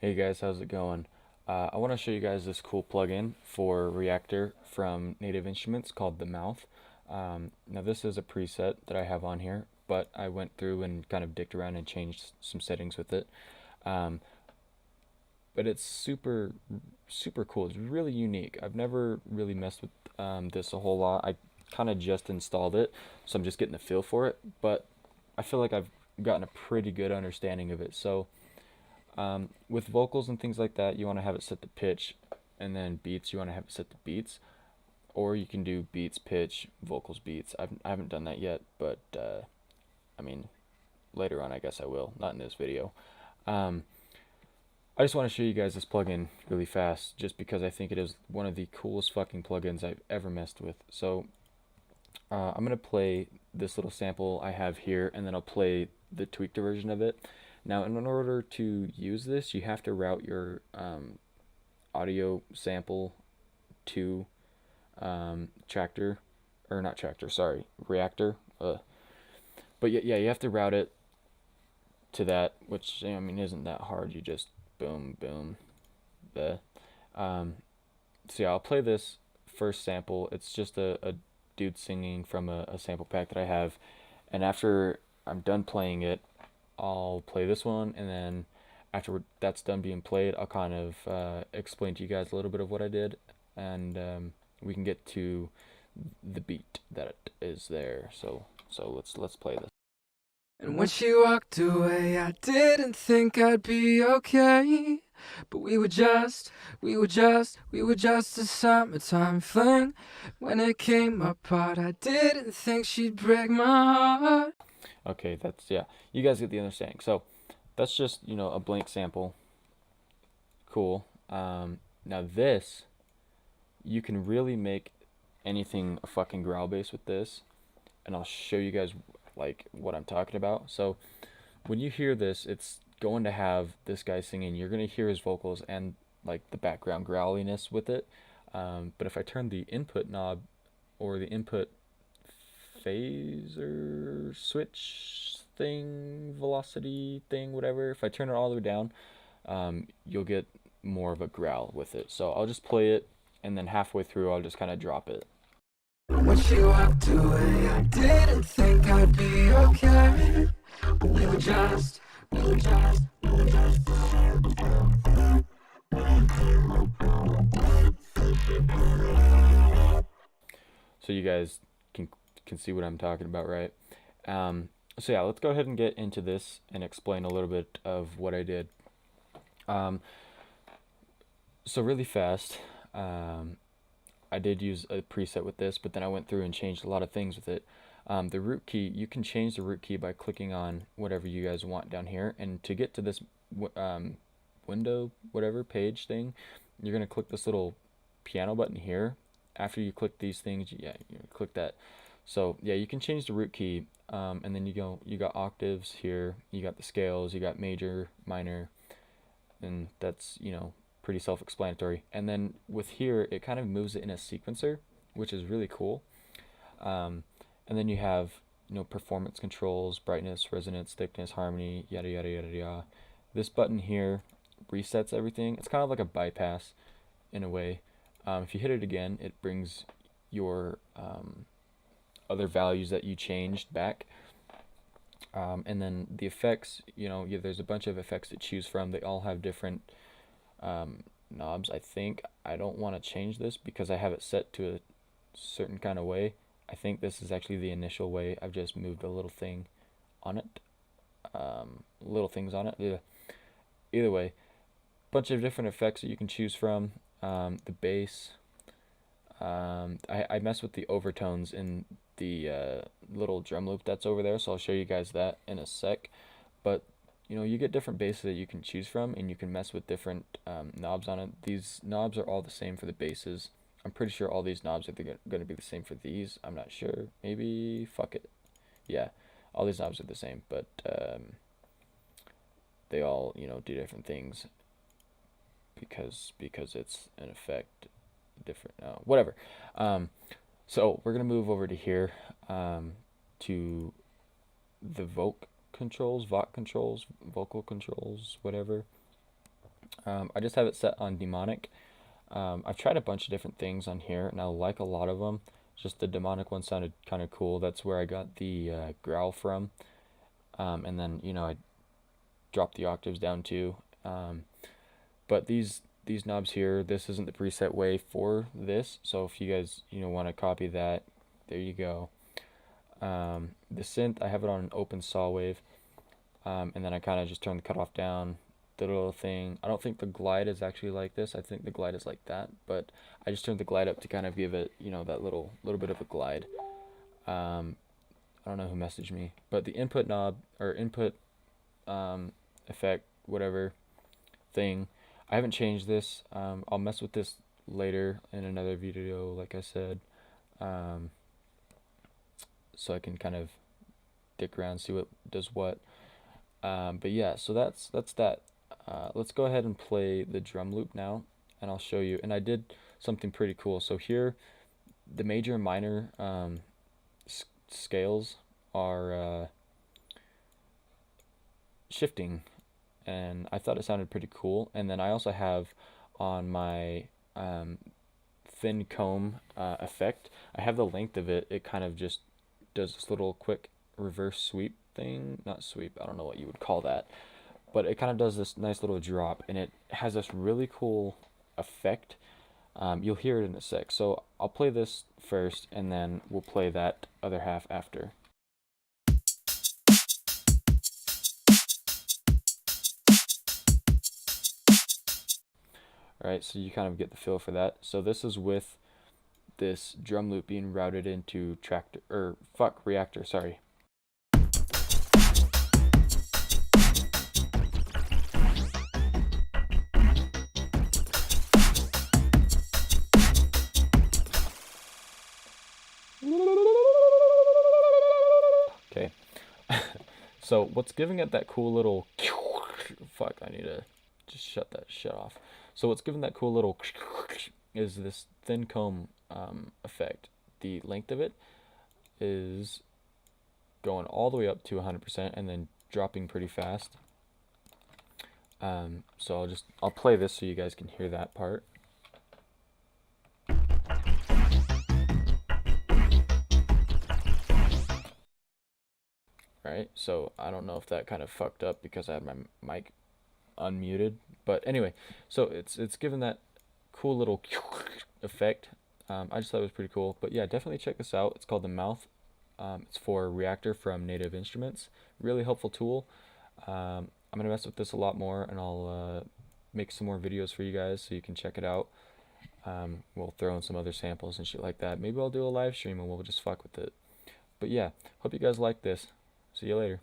Hey guys, how's it going? I want to show you guys this cool plugin for Reaktor from Native Instruments called the Mouth. Now this is a preset that I have on here, but I went through and kind of dicked around and changed some settings with it. Um, but it's super cool. It's really unique. I've never really messed with this a whole lot. I kind of just installed it, so I'm just getting a feel for it. But I feel like I've gotten a pretty good understanding of it. So with vocals and things like that, you want to have it set to pitch, and then beats, you want to have it set to beats, or you can do beats, pitch, vocals, beats. I haven't done that yet, but I mean, later on, I guess I will. Not in this video. Um, I just want to show you guys this plugin really fast, just because I think it is one of the coolest fucking plugins I've ever messed with. So I'm gonna play this little sample I have here, and then I'll play the tweaked version of it. Now, in order to use this, you have to route your audio sample to Tractor, or not Tractor, sorry, Reaktor. But yeah, you have to route it to that, which I mean isn't that hard. You just boom, boom, the. Um, so yeah, I'll play this first sample. It's just a dude singing from a sample pack that I have, and after I'm done playing it, I'll play this one, and then after that's done being played, I'll kind of explain to you guys a little bit of what I did, and we can get to the beat that is there. So let's play this. And when she walked away, I didn't think I'd be okay. But we were just a summertime fling. When it came apart, I didn't think she'd break my heart. Okay, that's yeah. You guys get the understanding. So that's just a blank sample. Cool. Now this, you can really make anything a fucking growl bass with this, and I'll show you guys like what I'm talking about. So when you hear this, it's going to have this guy singing. You're gonna hear his vocals and like the background growliness with it. But if I turn the input knob or the input phaser switch thing, velocity thing, whatever, if I turn it all the way down, you'll get more of a growl with it. So I'll just play it, and then halfway through I'll just kind of drop it. When she walked away, I didn't think I'd be okay. But we were just. So you guys can see what I'm talking about, right? So yeah, let's go ahead and get into this and explain a little bit of what I did. Um, so really fast, I did use a preset with this, but then I went through and changed a lot of things with it. The root key, you can change the root key by clicking on whatever you guys want down here. And to get to this window, whatever, page thing, you're going to click this little piano button here. After you click these things, yeah, you click that. So yeah, you can change the root key, and then you got octaves here, you got the scales, you got major, minor, and that's pretty self-explanatory. And then with here, it kind of moves it in a sequencer, which is really cool. And then you have performance controls, brightness, resonance, thickness, harmony, yada yada yada yada. This button here resets everything. It's kind of like a bypass in a way. If you hit it again, it brings your other values that you changed back. And then the effects, there's a bunch of effects to choose from. They all have different knobs, I think. I don't want to change this because I have it set to a certain kind of way. I think this is actually the initial way. I've just moved a little thing on it. Little things on it. Yeah. Either way, bunch of different effects that you can choose from. The bass. I mess with the overtones in the little drum loop that's over there, so I'll show you guys that in a sec. But you get different basses that you can choose from, and you can mess with different knobs on it. These knobs are all the same for the basses. I'm pretty sure all these knobs are going to be the same for these. I'm not sure. Maybe, fuck it. Yeah, all these knobs are the same, but they all do different things because it's an effect different. Whatever. So we're gonna move over to here to the vocal controls, vocal controls, whatever. I just have it set on demonic. I've tried a bunch of different things on here, and I like a lot of them. Just the demonic one sounded kind of cool. That's where I got the growl from. And then I dropped the octaves down too. But these knobs here, this isn't the preset way for this. So if you guys want to copy that, there you go. The synth, I have it on an open saw wave, and then I kind of just turn the cutoff down. The little thing, I don't think the glide is actually like this. I think the glide is like that, but I just turned the glide up to kind of give it, that little bit of a glide. I don't know who messaged me, but the input knob or input effect, whatever thing, I haven't changed this. I'll mess with this later in another video, like I said, so I can kind of dick around, see what does what. But yeah, so that's that. Let's go ahead and play the drum loop now, and I'll show you. And I did something pretty cool. So here, the major and minor scales are shifting, and I thought it sounded pretty cool. And then I also have on my thin comb effect, I have the length of it. It kind of just does this little quick reverse sweep thing. Not sweep, I don't know what you would call that. But it kind of does this nice little drop, and it has this really cool effect. You'll hear it in a sec. So I'll play this first, and then we'll play that other half after. Alright, so you kind of get the feel for that. So this is with this drum loop being routed into Reaktor, sorry. Okay. So what's giving it that cool little fuck, I need to just shut that shit off. So what's giving that cool little is this thin comb effect. The length of it is going all the way up to 100% and then dropping pretty fast. So I'll play this so you guys can hear that part. Right, so I don't know if that kind of fucked up because I had my mic unmuted, but anyway, so it's given that cool little effect. I just thought it was pretty cool. But yeah, definitely check this out. It's called the Mouth. It's for Reaktor from Native Instruments. Really helpful tool. I'm gonna mess with this a lot more, and I'll make some more videos for you guys so you can check it out. We'll throw in some other samples and shit like that. Maybe I'll do a live stream and we'll just fuck with it. But yeah, hope you guys like this. See you later.